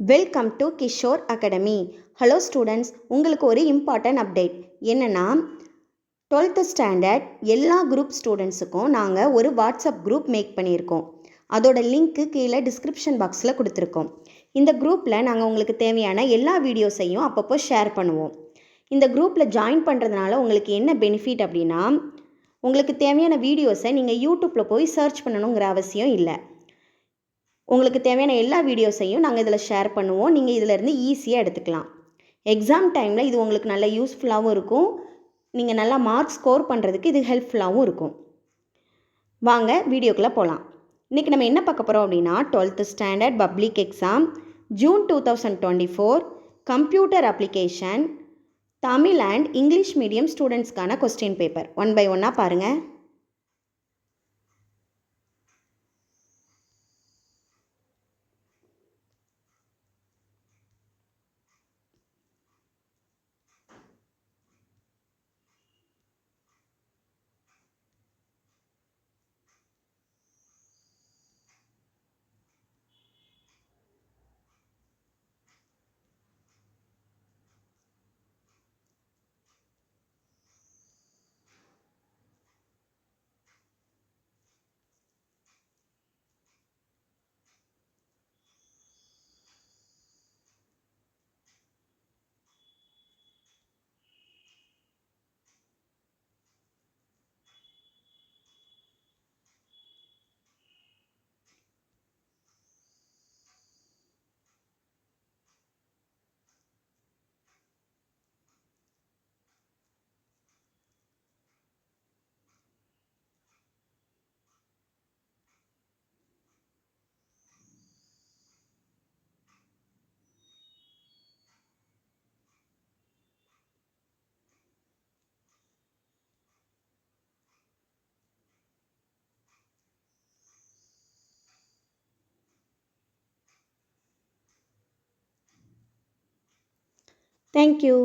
Welcome to Kishore academy. Hello students, உங்களுக்கு ஒரு important update என்னென்னா 12th ஸ்டாண்டர்ட் எல்லா குரூப் ஸ்டூடெண்ட்ஸுக்கும் நாங்கள் ஒரு வாட்ஸ்அப் குரூப் மேக் பண்ணியிருக்கோம். அதோட லிங்க்கு கீழே டிஸ்கிரிப்ஷன் பாக்ஸில் கொடுத்துருக்கோம். இந்த குரூப்பில் நாங்கள் உங்களுக்கு தேவையான எல்லா வீடியோஸையும் அப்பப்போ ஷேர் பண்ணுவோம். இந்த குரூப்பில் ஜாயின் பண்ணுறதுனால உங்களுக்கு என்ன பெனிஃபிட் அப்படின்னா, உங்களுக்கு தேவையான வீடியோஸை நீங்கள் யூடியூப்பில் போய் சர்ச் பண்ணணுங்கிற அவசியம் இல்லை. உங்களுக்கு தேவையான எல்லா வீடியோஸையும் நாங்கள் இதில் ஷேர் பண்ணுவோம். நீங்கள் இதிலேருந்து ஈஸியாக எடுத்துக்கலாம். எக்ஸாம் டைமில் இது உங்களுக்கு நல்ல யூஸ்ஃபுல்லாகவும் இருக்கும். நீங்கள் நல்லா மார்க் ஸ்கோர் பண்ணுறதுக்கு இது ஹெல்ப்ஃபுல்லாகவும் இருக்கும். வாங்க வீடியோக்குள்ளே போகலாம். இன்றைக்கி நம்ம என்ன பார்க்க போகிறோம் அப்படின்னா 12th standard public exam June 2024 computer application Tamil and English medium ஸ்டூடெண்ட்ஸ்க்கான கொஸ்டின் பேப்பர் 1 by 1 பாருங்கள். Thank you.